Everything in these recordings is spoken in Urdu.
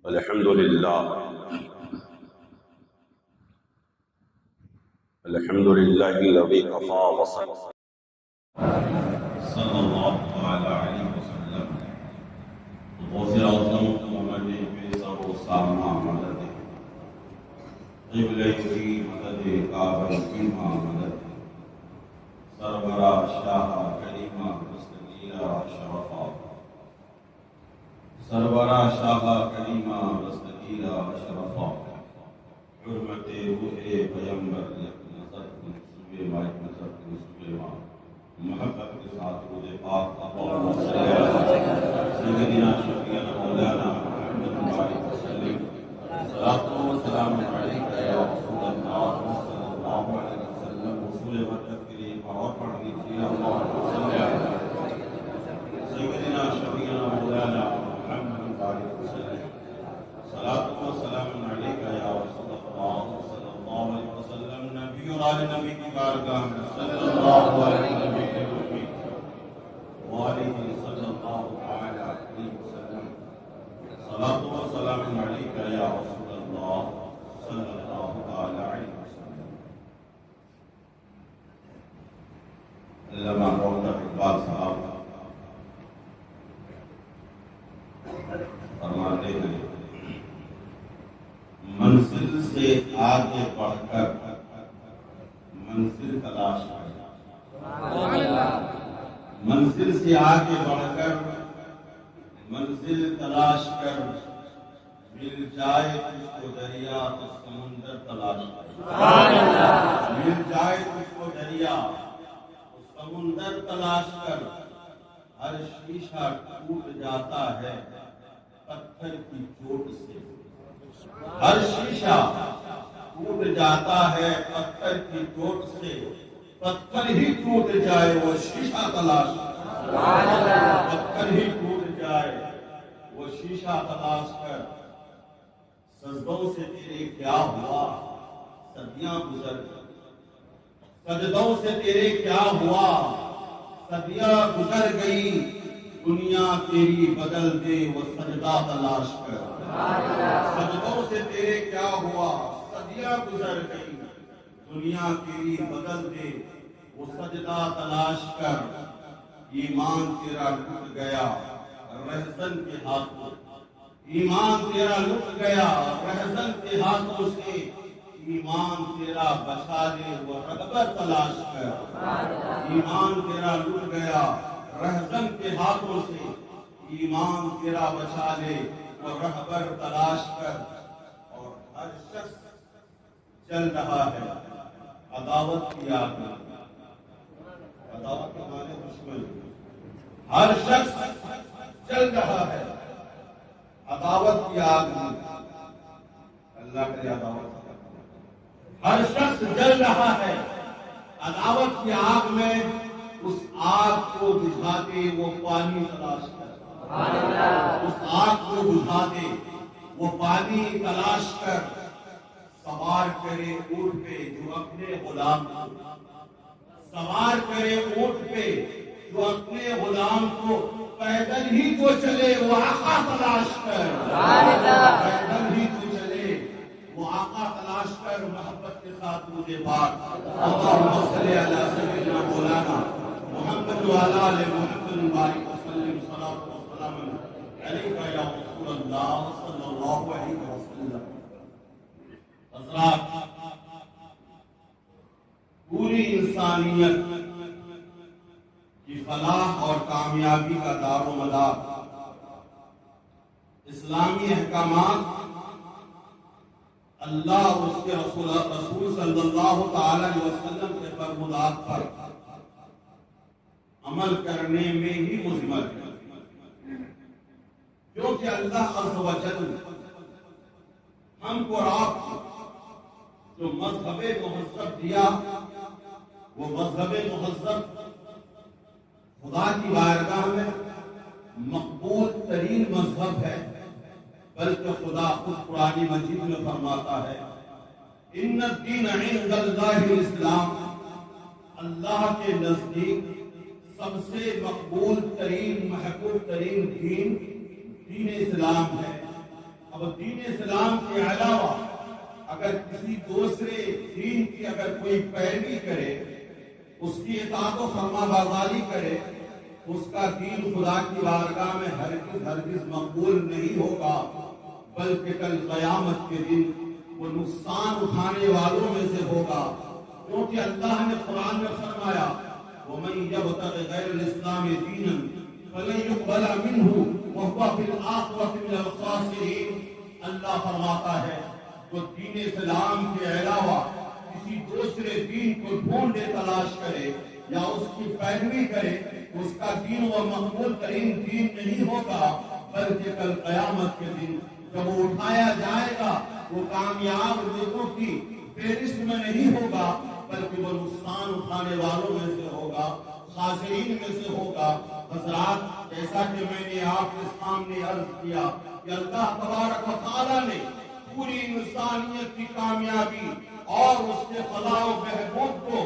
الحمد لله الذي كفى وصل صلى الله تعالى عليه وسلم غوث اعظم محمد بيسر سامع مدد قبلہ کی مدد کعبہ کی مدد سربراہ شاہ کریمہ دستگیرہ شرفا سربراہ شاہ کریمہ دستگیرہ شرفا حرمت روح پیمبر نظر صبح مائک نظر صبح محبت کے ساتھ روح پاک اللہم صلی علی سیدنا شفیعنا مولانا محمد بارک وسلم صلاۃ و سلام علیک یا رسول اللہ صلی اللہ علیہ وسلم رسول برکت کے لیے اور پڑھ لیجیے اللہم صلی علی سیدنا شفیعنا مولانا محمد بارک وسلم صلاۃ و سلام علیک یا رسول اللہ صلی اللہ علیہ وسلم نبی اور آل نبی کی بارگاہ میں صلی اللہ علیہ وسلم وآلہ صلی اللہ علیہ وسلم صلاۃ و سلام علیک یا رسول اللہ صلی اللہ علیہ وسلم۔ علامہ ڈاکٹر اقبال صاحب فرماتے ہیں منزل سے آگے بڑھ کر منزل تلاش کر، منزل سے آگے بڑھ کر منزل تلاش کر، مل جائے تجھ کو دریا تو سمندر تلاش کر، مل جائے تجھ کو دریا تو سمندر تلاش کر، ہر شیشہ ٹوٹ جاتا ہے پتھر کی چوٹ سے، ہر شیشہ ٹوٹ جاتا ہے پتھر کی چوٹ سے، پتھر ہی ٹوٹ جائے وہ شیشہ تلاش کر، پتھر ہی ٹوٹ جائے وہ شیشہ تلاش کر، سجدوں سے تیرے کیا ہوا صدیاں گزر گئی، سجدوں سے تیرے کیا ہوا صدیاں گزر گئی، دنیا تیری بدل دے وہ سجدہ تلاش کر، سجدوں سے تیرے کیا ہوا صدیاں گزر گئی، دنیا تیری بدل دے وہ سجدہ تلاش کر، ایمان تیرا لٹ گیا رہزن کے ہاتھوں، ایمان تیرا لٹ گیا رہزن کے ہاتھوں سے، ایمان تیرا بچا لے وہ رغبت تلاش کر، ایمان تیرا لٹ گیا رہزن کے ہاتھوں سے، ایمان تیرا بچا لے وہ رہبر تلاش کر، اور ہر شخص چل رہا ہے عداوت کی آگ میں، عداوت کے معنی دشمن، ہر شخص چل رہا ہے عداوت کی آگ میں، اللہ کرے عداوت، ہر شخص جل رہا ہے عداوت کی آگ میں، اس آگ کو بجھا دے وہ پانی تلاش کر، اس آگ کو بجھا دے وہ پانی تلاش کر، سوار کرے اونٹ پہ جو اپنے غلام کو، سوار کرے اونٹ پہ جو اپنے غلام کو، پیدل ہی تو چلے وہ آقا تلاش کر، پیدل ہی تو چلے وہ آقا تلاش کر، محبت کے ساتھ مجھے بات اللہم صلی علی سیدنا مولانا محمد وعلی آل محمد بارک وسلم صلاۃ و سلام علیک یا رسول اللہ صلی اللہ علیہ وسلم۔ حضرات، پوری انسانیت کی فلاح اور کامیابی کا دار و مدار اسلامی احکامات، اللہ اور اس کے رسول صلی اللہ تعالی علیہ وسلم کے فرمودات پر عمل کرنے میں ہی مضمر ہے، کیونکہ اللہ عز و جل ہم کو اور آپ کو جو مذہب مہذب دیا، وہ مذہب مہذب خدا کی بارگاہ میں مقبول ترین مذہب ہے، بلکہ خدا خود قرآن مجید میں فرماتا ہے ان الدین عند اللہ الاسلام، اللہ کے نزدیک سب سے مقبول ترین محبوب ترین دین دین اسلام ہے، اب دین اسلام کے علاوہ اگر کسی دوسرے دین کی اگر کوئی پیروی کرے، اس کی اطاعت و فرما برداری کرے، اس کا دین خدا کی بارگاہ میں ہرگز مقبول نہیں ہوگا، بلکہ کل قیامت کے دن وہ نقصان اٹھانے والوں میں سے ہوگا، کیونکہ اللہ نے قرآن میں فرمایا وَمَن يَبْتَغِ غَيْرَ الْإِسْلَامِ دِينًا فَلَن يُقْبَلَ مِنْهُ وَهُوَ فِي الْآخِرَةِ مِنَ الْخَاسِرِينَ۔ اللہ فرماتا ہے جو دین اسلام کے علاوہ کسی دوسرے دین کو ڈھونڈے تلاش کرے یا اس کی پیروی کرے، اس کا دین وہ مقبول ترین دین نہیں ہوگا، بلکہ کل قیامت کے دن جب وہ اٹھایا جائے گا وہ کامیاب لوگوں کی فہرست میں نہیں ہوگا، بلکہ وہ نقصان اٹھانے والوں میں سے ہوگا، خاسرین میں سے ہوگا۔ حضرات، جیسا کہ میں نے آپ کے سامنے عرض کیا کہ اللہ تبارک و تعالیٰ نے پوری انسانیت کی کامیابی اور اس کے فلاح و بہبود کو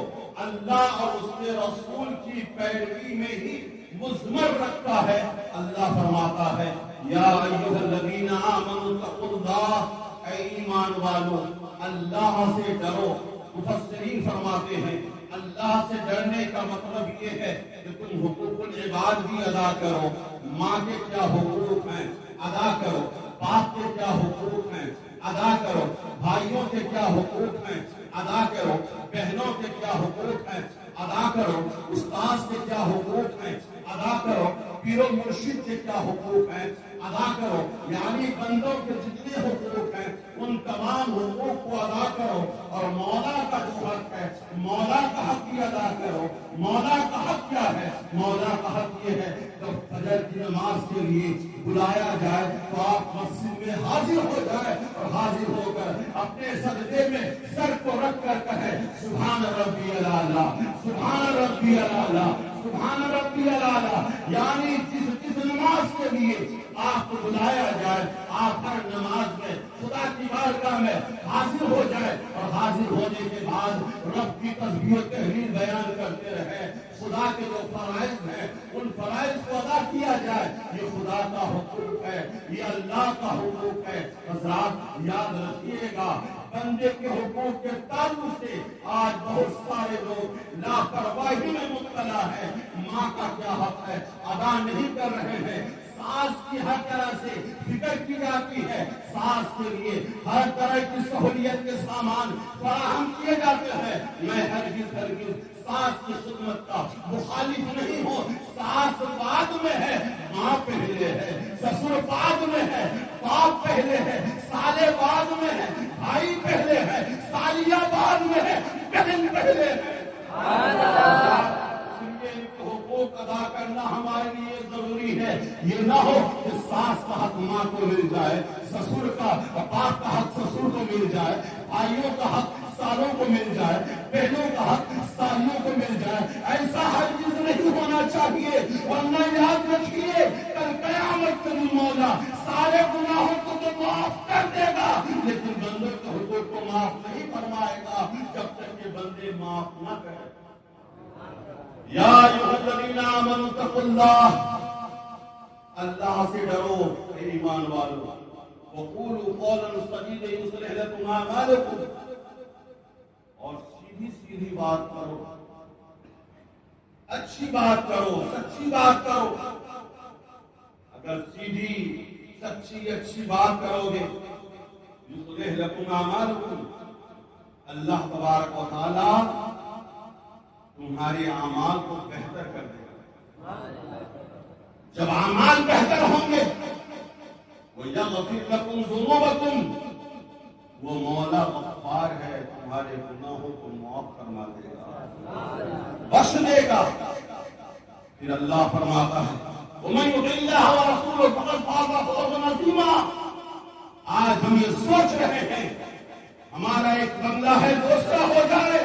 اللہ اور اس کے رسول کی پیروی میں ہی مضمر رکھتا ہے۔ اللہ فرماتا ہے یا ایھا الذین آمنوا اتقوا اللہ، اے ایمان والو اللہ سے ڈرو۔ مفسرین فرماتے ہیں اللہ سے ڈرنے کا مطلب یہ ہے کہ تم حقوق العباد بھی ادا کرو، ماں کے کیا حقوق ہیں ادا کرو، باپ کے کیا حقوق ہیں ادا کرو، بھائیوں کے کیا حقوق ہیں ادا کرو، بہنوں کے کیا حقوق ہیں ادا کرو، استاد کے کیا حقوق ہیں ادا کرو، پیر و مرشد کے کیا حقوق ہیں ادا کرو، یعنی بندوں کے جتنے حقوق ہیں ان تمام حقوق کو ادا کرو، اور مولا کا جو حق ہے مولا کا حق بھی ادا کرو۔ مولا کا حق کیا ہے؟ مولا کا حق یہ ہے جب فجر کی نماز کے لیے بلایا جائے تو آپ مسجد میں حاضر ہو جائے، اور حاضر ہو کر اپنے سجدے میں سر کو رکھ کر کہے سبحان ربی الاعلیٰ، سبحان ربی الاعلیٰ، سبحان ربی الاعلیٰ۔ یعنی جس نماز کے لیے آپ کو بلایا جائے آپ ہر نماز میں خدا کی بارگاہ میں حاضر ہو جائے، اور حاضر ہونے کے بعد رب کی تسبیح و تحلیل بیان کرتے رہے، خدا کے جو فرائض ہیں ان فرائض کو ادا کیا جائے۔ یہ خدا کا حقوق ہے، یہ اللہ کا حقوق ہے۔ حضرات یاد رکھیے گا، بندے کے حقوق کے تعلق سے آج بہت سارے لوگ لاپرواہی میں مبتلا ہے۔ ماں کا کیا حق ہے ادا نہیں کر رہے ہیں، ساس کی ہر طرح سے فکر کی جاتی ہے، ساس کے لیے ہر طرح کی سہولیت کے سامان فراہم کیے جاتے ہیں۔ میں ہرگز ساس کی خدمت کا مخالف نہیں ہوں، ساس بعد میں ہے، ماں پہلے ہے، سسر بعد میں ہے، باپ پہلے ہے، سالے بعد میں ہے، بھائی پہلے ہے، سالیہ بعد میں ہے، بہن پہلے ہے۔ حقوق ادا کرنا ہمارے لیے ضروری ہے۔ یہ نہ ہو کہ ساس کا حق ماں کو مل جائے، سسر کا باپ کا حق سسر کو مل جائے، بھائیوں کا حق سالوں کو مل جائے، بہنوں کا حق سالیوں کو مل جائے۔ ایسا ہرگز نہیں ہونا چاہیے، ورنہ یاد رکھیے کل قیامت کے دن مولا سارے گناہوں کو تو معاف کر دے گا، لیکن بندوں کے حقوق کو معاف نہیں فرمائے گا جب تک کہ بندے معاف نہ کریں۔ یا ایھا الذین آمنوا اتقوا اللہ، اللہ سے ڈرو اے ایمان والو، وقولوا قولا سدیدا یصلح لکم اعمالکم، اور سیدھی سیدھی بات کرو، اچھی بات کرو، سچی بات کرو۔ اگر سیدھی سچی اچھی بات کرو گے یصلح لکم اعمالکم، اللہ تبارک و تعالی تمہارے اعمال کو بہتر کر دے گا۔ جب اعمال بہتر ہوں گے وَيَغْفِرْ لَكُمْ ذُنُوبَكُمْ، وہ مولا غفار ہے، تمہارے گناہوں کو معاف فرما دے گا، بخش دے گا۔ پھر اللہ فرماتا ہے وَمَن يُطِعِ اللَّهَ وَرَسُولَهُ فَقَدْ فَازَ فَوْزًا عَظِيمًا۔ آج ہم یہ سوچ رہے ہیں ہمارا ایک بنگلہ ہے دوسرا ہو جائے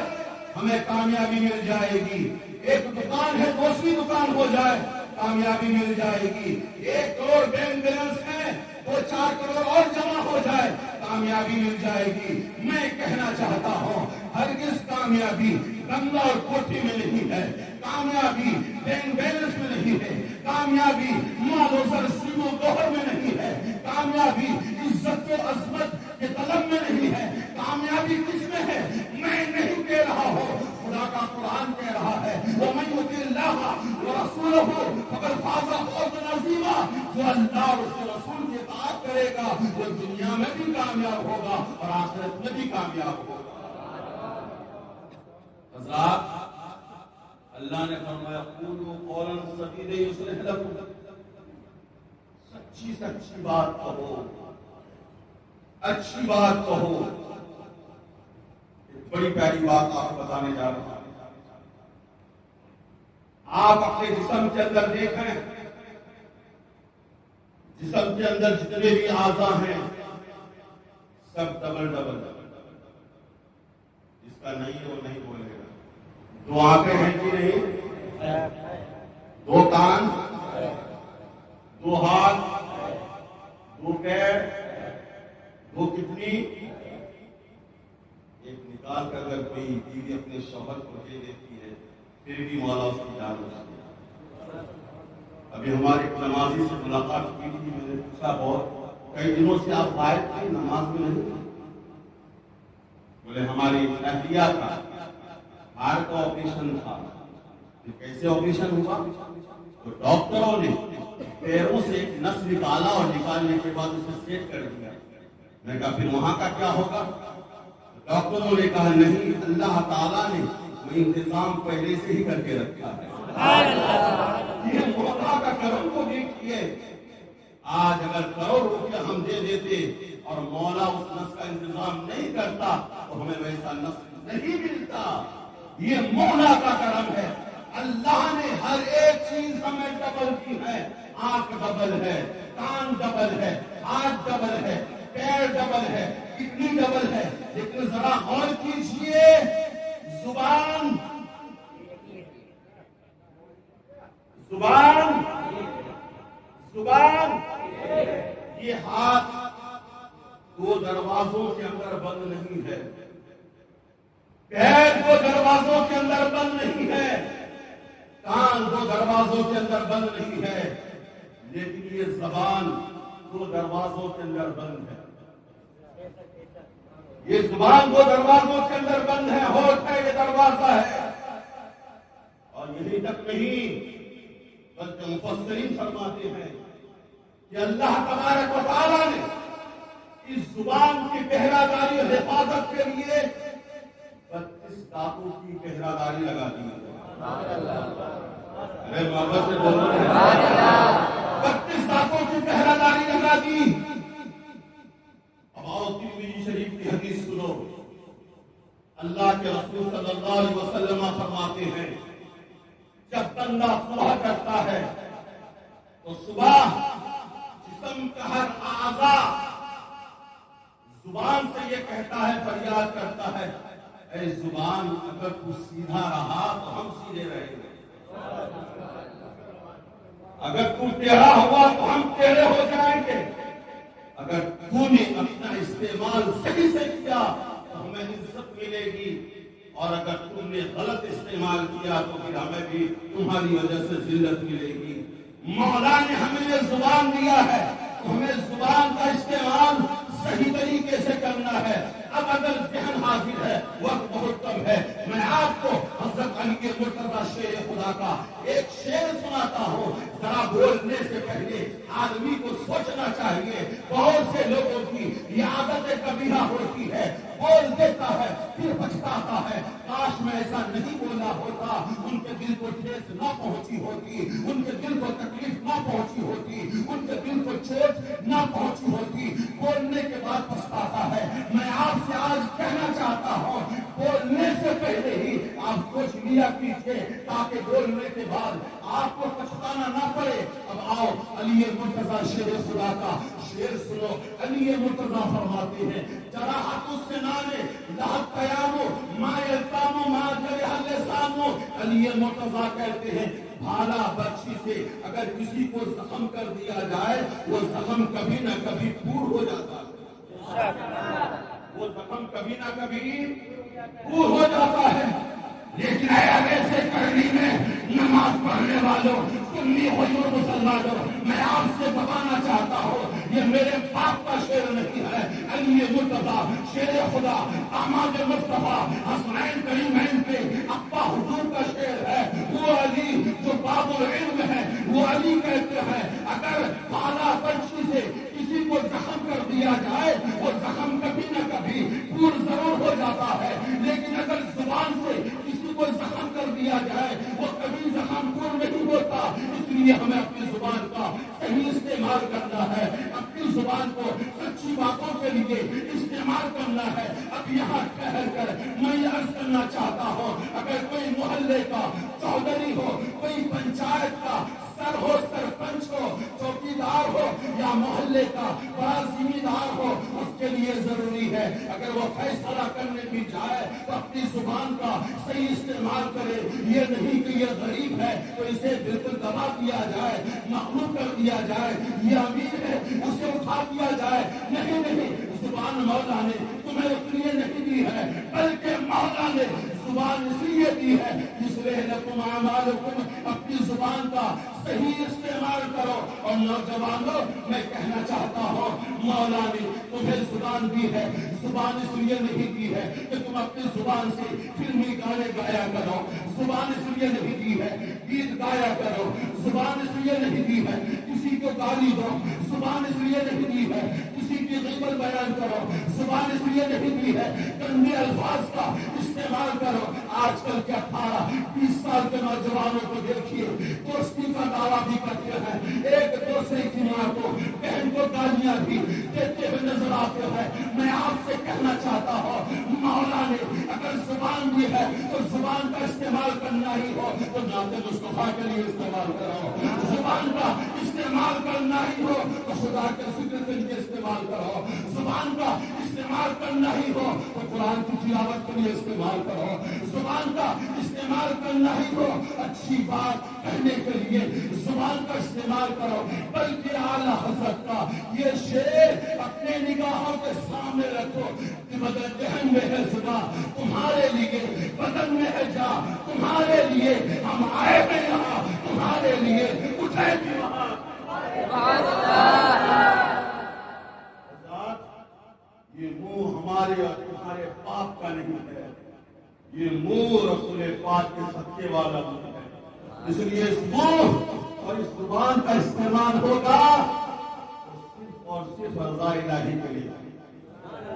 ہمیں کامیابی مل جائے گی، ایک دکان ہے دوسری دکان ہو جائے کامیابی مل جائے گی، 1 کروڑ بینک بیلنس ہے 2-4 کروڑ اور جمع ہو جائے کامیابی مل جائے گی۔ میں کہنا چاہتا ہوں ہرگز کامیابی بنگلہ اور کوٹھی میں نہیں ہے، کامیابی بینک بیلنس میں نہیں ہے، کامیابی مال و زر سیم و گوہر میں نہیں ہے، کامیابی عزت و عظمت کے طلب میں نہیں ہے، کامیابی کس میں ہے؟ میں نہیں کہہ رہا ہوں، خدا کا قرآن کہہ رہا ہے وَمَن يُطِعِ اللَّهَ وَرَسُولَهُ فَقَدْ فَازَ فَوْزًا عَظِيمًا، جو اللہ اور اس کے رسول کی اطاعت کرے گا وہ دنیا میں بھی کامیاب ہوگا اور آخرت میں بھی کامیاب ہوگا۔ حضرات، اللہ نے فرمایا قولوا قولا سدیدا یصلح لکم، سچی بات کہو، اچھی بات کہو۔ ایک بڑی پیاری بات آپ کو بتانے جا رہا ہوں۔ آپ اپنے جسم کے اندر دیکھیں، جسم کے اندر جتنے بھی اعضاء ہیں سب ڈبل جس کا نہیں ہے وہ نہیں بولے گا۔ دو آنکھیں ہیں کہ نہیں؟ دو کان، دو ہاتھ، دو پیر، دو کڈنی۔ ایک نکال کر اگر کوئی بیوی اپنے شوہر کو دے دیتی ہے پھر بھی مولا اس کی جان بچاتی ہے۔ ابھی ہمارے ایک نمازی سے ملاقات کی تھی، میں نے پوچھا بہت کئی دنوں سے آپ غائب تھے، نماز میں نہیں؟ بولے ہماری اہلیہ کا ہارٹ کا آپریشن تھا۔ کیسے آپریشن ہوا؟ تو ڈاکٹروں نے پیروں سے ایک نس نکالا اور نکالنے کے بعد اسے سیٹ کر دیا۔ میں کہا پھر وہاں کا کیا ہوگا؟ ڈاکٹروں نے کہا نہیں، اللہ تعالیٰ نے وہ انتظام پہلے سے ہی کر کے رکھا ہے۔ یہ مولا کا کرم کو دیکھیے، آج اگر کروڑ روپیہ ہم دے دیتے اور مولا اس نس کا انتظام نہیں کرتا تو ہمیں ویسا نس نہیں ملتا۔ یہ مولا کا کرم ہے۔ اللہ نے ہر ایک چیز ہمیں ڈبل کی ہے۔ آنکھ ڈبل ہے، کان ڈبل ہے، ہاتھ ڈبل ہے، پیر ڈبل ہے، کڈنی ڈبل ہے۔ لیکن ذرا غور کیجیے، زبان یہ ہاتھ دو دروازوں کے اندر بند نہیں ہے، پیر دو دروازوں کے اندر بند نہیں ہے، کان دو دروازوں کے اندر بند نہیں ہے، لیکن یہ زبان دو دروازوں کے اندر بند ہے۔ یہ زبان دو دروازوں کے اندر بند ہے، ہوٹھ ہے یہ دروازہ ہے۔ اور یہی تک نہیں بلکہ مفسرین فرماتے ہیں کہ اللہ تبارک و تعالیٰ نے اس زبان کی پہرہ داری اور حفاظت کے لیے 32 دانتوں کی پہرہ داری لگا دی ہے۔ ارے محبت سے بولو، 32 دانتوں کی پہرہ داری لگا دی۔ اب آؤ ترمذی شریف کی حدیث سنو۔ اللہ کے رسول صلی اللہ علیہ وسلم فرماتے ہیں جب بندہ صبح کرتا ہے تو صبح جسم کا ہر اعضاء زبان سے یہ کہتا ہے، فریاد کرتا ہے، اے زبان اگر تو سیدھا رہا تو ہم سیدھے رہیں گے، اگر تو ٹیڑھا ہوا تو ہم ٹیڑھے ہو جائیں گے، اگر تو نے اپنا استعمال صحیح سے کیا تو ہمیں عزت ملے گی، اور اگر تم نے غلط استعمال کیا تو پھر ہمیں بھی تمہاری وجہ سے ذلت ملے گی۔ مولا نے ہمیں یہ زبان دیا ہے تو ہمیں زبان کا استعمال صحیح طریقے سے کرنا ہے۔ اب اگر ذہن حاضر ہے، وقت بہت کم ہے، میں آپ کو حضرت علی کے مرتضیٰ شیر خدا کا ایک شعر سناتا ہوں۔ ذرا بولنے سے پہلے آدمی کو سوچنا چاہیے۔ بہت سے لوگوں کی یہ عادت کبیرہ ہوتی ہے، بول دیتا ہے پھر پچھتاتا ہے، کاش میں ایسا نہیں بولا ہوتا، ان کے دل کو ٹھیس نہ پہنچی ہوتی، ان کے دل کو تکلیف نہ پہنچی ہوتی، ان کے دل کو چوٹ نہ پہنچی ہوتی۔ بولنے کے بعد پچھتاتا ہے۔ میں آپ سے آج کہنا چاہتا ہوں، بولنے سے پہلے ہی آپ سوچ لیا کیجیے تاکہ بولنے کے بعد آپ کو پچھتانا نہ پڑے۔ اب آؤ علی مرتضیٰ شیر خدا کا شعر سنو۔ علی مرتضیٰ فرماتے ہیں جراحت السنان لحق قیام ما یلتام ما جرح اللسان۔ علی مرتضیٰ کہتے ہیں بھالا برچھی سے اگر کسی کو زخم کر دیا جائے وہ زخم کبھی نہ کبھی پور ہو جاتا ہے، وہ زخم کبھی نہ کبھی پور ہو جاتا ہے۔ لیکن ایسے کرنی میں نماز پڑھنے والوں، سنی ہوئی مسلمانوں، میں آپ سے بتانا چاہتا ہوں یہ میرے باپ کا شعر نہیں ہے، علی مرتضیٰ شیر خدا احمد مصطفیٰ حسنین کریمین کے ابا حضور کا شعر ہے۔ وہ علی جو باب العلم ہے، وہ علی کہتے ہیں اگر بالا پنچھی سے کسی کو زخم کر دیا جائے وہ زخم کبھی نہ کبھی پور ضرور ہو جاتا ہے، لیکن اگر زبان سے کسی کو زخم کر دیا جائے وہ کبھی زخم پور نہیں ہوتا۔ اس لیے ہمیں اپنی زبان کا صحیح استعمال کرنا ہے، اپنی زبان کو سچی باتوں کے لیے استعمال کرنا ہے۔ اب یہاں ٹھہر کر میں یہ عرض کرنا چاہتا ہوں، اگر کوئی محلے کا چودھری ہو، کوئی پنچایت کا سر ہو، سرپنچ ہو، چوکیدار ہو یا محلے کا بڑا ذمہ دار ہو، اس کے لیے ضروری ہے اگر وہ فیصلہ کرنے بھی جائے تو اپنی زبان کا صحیح استعمال کرے۔ یہ نہیں کہ یہ غریب ہے تو اسے بالکل دبا دیا جائے، مغلوب کر دیا جائے، یہ امیر ہے اسے اٹھا دیا جائے، نہیں نہیں، زبان مولا نے تمہیں اس لیے نہیں دی ہے بلکہ مولا نے زبان اس لیے دی ہے اس لیے لکم اعمالکم، اپنی زبان کا صحیح استعمال کرو۔ اور نوجوانوں میں کہنا چاہتا ہوں مولا نے تمہیں زبان دی ہے، زبان اس لیے نہیں دی ہے کہ تم اپنی زبان سے فلمی گانے گایا کرو، زبان اس لیے نہیں دی ہے گیت گایا کرو، زبان اس لیے نہیں دی ہے کسی کو گالی دو، زبان اس لیے نہیں دی ہے کسی کی غیبت بیان کرو، زبان اس لیے نہیں دی ہے گندے الفاظ کا استعمال کرو۔ آج کل کے 18-20 سال کے نوجوانوں کو دیکھیے دوستی کا دعویٰ بھی کرتے ہیں، ایک دوسرے کی ماں کو بہن کو گالیاں بھی دیتے ہوئے نظر آتے ہیں۔ میں آپ سے کہنا چاہتا ہوں مولا نے اگر زبان دی ہے تو زبان کا استعمال کرنا ہی ہو تو نعت مصطفیٰ کے لیے استعمال کرو، زبان کا استعمال کرنا ہی ہو تو خدا کے ذکر کے لیے استعمال کرو، زبان کا استعمال کرنا ہی ہو تو قرآن کی تلاوت کے لیے استعمال کرو، زبان کا استعمال کرنا ہی ہو اچھی بات کہنے کے لیے زبان کا استعمال کرو۔ بلکہ اعلیٰ حضرت کا یہ شعر اپنے نگاہوں کے سامنے رکھو کہ بدن ذہن میں ہے زبان تمہارے لیے، بدن میں ہے جان تمہارے لیے، ہم آئے ہیں یہاں تمہارے لیے، اٹھے بھی وہاں۔ یہ منہ ہمارے اور تمہارے باپ کا نہیں ہے، یہ منہ رسول پاک کے صدقے والا منہ ہے، اس لیے اس منہ اور اس زبان کا استعمال ہوگا صرف اور صرف رضا الہی کے لیے۔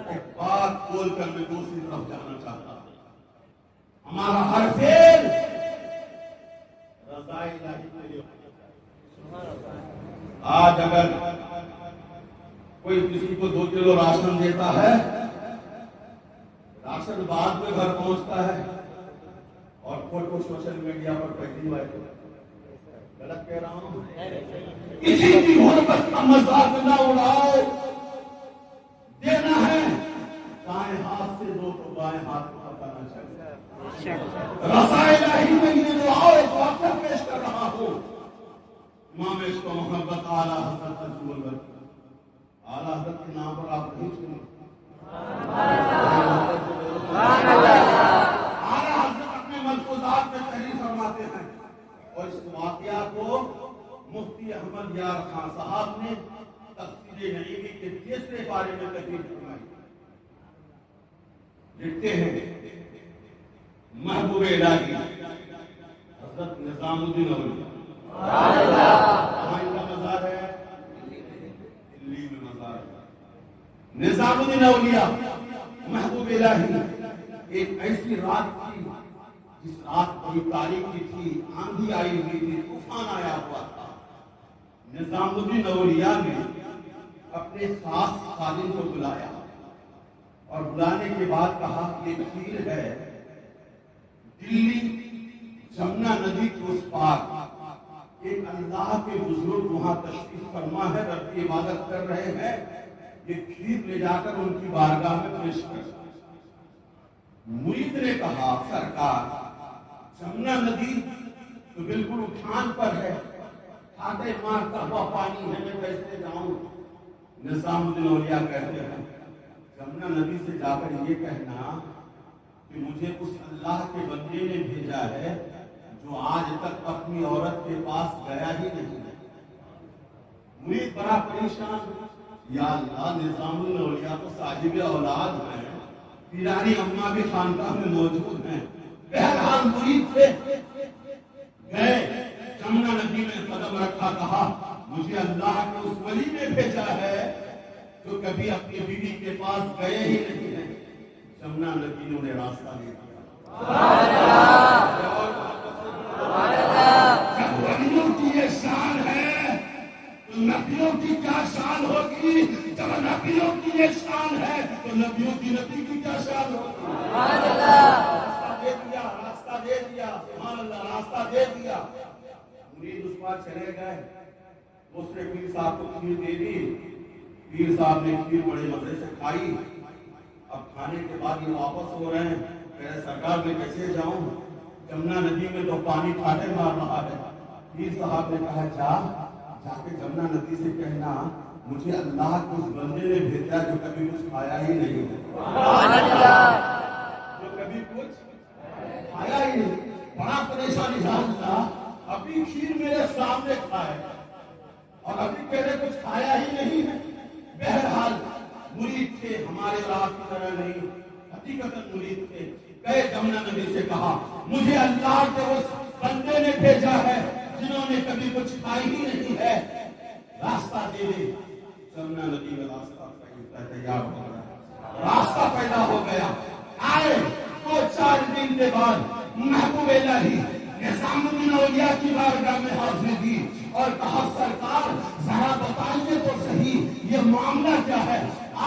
ایک بات بول کر میں دوسری طرف جانا چاہتا ہوں، ہمارا ہر فعل رضا الہی کے لیے۔ آج اگر کوئی کسی کو 2 کلو راشن دیتا ہے، راشن بعد میں گھر پہنچتا ہے اور فوٹو سوشل میڈیا پر پہلی بار، غلط کہہ رہا ہوں؟ کسی کی غربت کا مذاق نہ اڑاؤ، دینا ہے دائیں ہاتھ سے دو تو بائیں ہاتھ کو بتانا چاہیے۔ رضا الہی میں یہ دعا ایک واقعہ پیش کر رہا ہوں۔ امام عشق و محبت اعلیٰ حضرت رسول اللہ، اعلیٰ حضرت کے نام پر آپ نہیں سنیں، اعلیٰ حضرت اپنے ملفوظات میں تحریر فرماتے ہیں اور اس واقعہ کو مفتی احمد یار خان صاحب نے تفسیر نعیمی کے 30ویں پارے میں تحریر فرمائی۔ لکھتے ہیں محبوب الہی حضرت نظام الدین اولیاء، کہاں ان کا مزار ہے؟ دلی میں مزار ہے۔ نظام الدین اولیاء محبوب الہی ایک ایسی رات تھی جس رات بڑی تاریخی تھی، آندھی آئی ہوئی تھی، طوفان آیا ہوا تھا۔ نظام الدین اولیاء نے اپنے خاص خادم کو بلایا اور بلانے کے بعد کہا کہ یہ کھیر ہے دلی جمنا ندی کے اس پار، ایک اللہ کے بزرگ وہاں تشریف فرما ہے، رب کی عبادت کر رہے ہیں، یہ کھیر لے جا کر ان کی بارگاہ میں پیش کر۔ مرید نے کہا سرکار جمنا ندی تو بالکل اٹھان پر ہے، کھاتے مارتا ہوا پانی ہے، میں کیسے جاؤں؟ نظام الدین اولیاء کہتے ہیں جمنا ندی سے جا کر یہ کہنا کہ مجھے اس اللہ کے بندے نے بھیجا ہے جو آج تک اپنی عورت کے پاس گیا ہی نہیں ہے۔ مرید بڑا پریشان، یا اللہ نظام الاولیاء تو صاحب اولاد ہیں، پیرانی اماں بھی خانقاہ میں موجود ہیں۔ بہرحال مرید تھے، گئے جمنا ندی میں قدم رکھا، کہا مجھے اللہ کے اس ولی نے بھیجا ہے جو کبھی اپنی بیوی کے پاس گئے ہی نہیں ہے۔ جمنا ندی نے انہیں راستہ دے دیا۔ جب ولیوں کی یہ شان ہے تو نبیوں کی کیا شان ہوگی؟ جب نبیوں کی یہ شان ہے تو نبیوں کی نبی کی کیا شان ہوگی؟ راستہ دے دیا، راستہ دے دیا، سبحان اللہ، راستہ دے دیا۔ مرید اس بار چلے گئے، اس نے پیر صاحب کو کھیر دے دی، پیر صاحب نے کھیر بڑے مزے سے کھائی۔ اب کھانے کے بعد یہ واپس ہو رہے ہیں، کہے سرکار میں کیسے جاؤں، جمنا ندی میں تو پانی ٹھاٹے مار رہا ہے۔ پیر صاحب نے کہا جا کے جمنا ندی سے کہنا مجھے اللہ کے اس بندے نے بھیجا جو کبھی کچھ کھایا ہی نہیں، جو کبھی کچھ کھایا ہی نہیں۔ بڑا پریشانی جان تھا، ابھی کھیر میرے سامنے کھائے اور ابھی پہلے کچھ کھایا ہی نہیں ہے۔ بہرحال مرید تھے، ہمارے اور آپ کی طرح نہیں، حقیقتاً مرید تھے۔ گئے جمنا ندی سے کہا مجھے اللہ کے اس بندے نے بھیجا ہے جنہوں نے کبھی کچھ کھائی ہی نہیں ہے، راستہ دے دے۔ جمنا ندی میں راستہ تیار ہو گیا، راستہ پیدا ہو گیا۔ آئے 2-4 دن کے بعد محبوب الہی نظام الدین اولیاء کی بارگاہ میں حاضری دی اور کہا سرکار ذرا بتائیے تو صحیح یہ معاملہ کیا ہے۔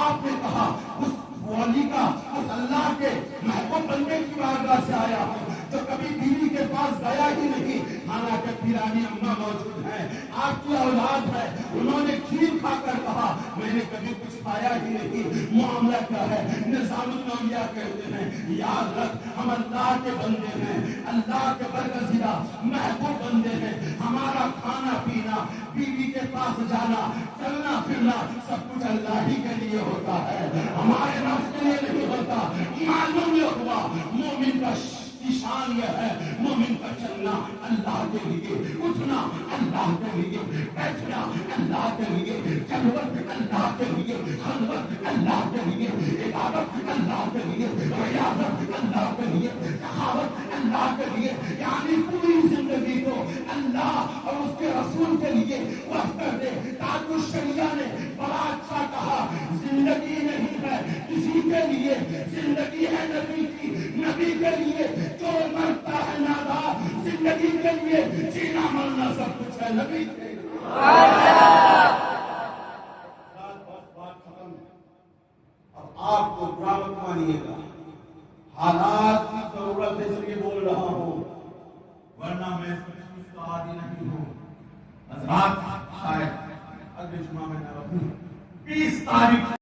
آپ نے کہا اس ولی کا، اس اللہ کے محبوب بندے کی بارگاہ سے آیا ہوں جو کبھی بیوی کے پاس گیا ہی نہیں، حالانکہ پیرانی اماں موجود ہیں، آپ کی اولاد ہے، انہوں نے کھیر کھا کر کہا میں نے کبھی کچھ کھایا ہی نہیں، معاملہ کیا ہے؟ نظام الاولیاء کہتے ہیں یاد رکھ ہم اللہ کے بندے ہیں، اللہ کے برگزیدہ محبوب بندے ہیں، ہمارا کھانا پینا، بیوی کے پاس جانا، چلنا پھرنا سب کچھ اللہ ہی کے لیے ہوتا ہے، ہمارے نفس کے لیے نہیں ہوتا۔ معلوم یہ ہوا مومن کا شان یہ ہے، مومن کا چلنا اللہ کے لیے، اٹھنا اللہ کے لیے، بیٹھنا اللہ کے لیے، خلوت اللہ کے لیے، خلوت اللہ کے لیے، عبادت اللہ کے لیے، ریاضت اللہ کے لیے، سخاوت اللہ کے لیے، یعنی پوری زندگی کو اللہ اور اس کے رسول کے لیے وقف کر دے۔ تاج الشریعہ نے بڑا اچھا کہا زندگی نہیں ہے کسی کے لیے، زندگی ہے نبی کی، نبی کے لیے جو مرتا ہے نادا، زندگی کے لیے جینا مرنا سب کچھ ہے نبی کے لیے۔ بات ختم۔ اب آپ کو برا مت مانیے گا، حالات کی ضرورت ہے اس لیے بول رہا ہوں، ورنہ میں اس کا عادی نہیں ہوں۔ حضرات شاید اگلے جمعہ میں نہ رہوں، 20 تاریخ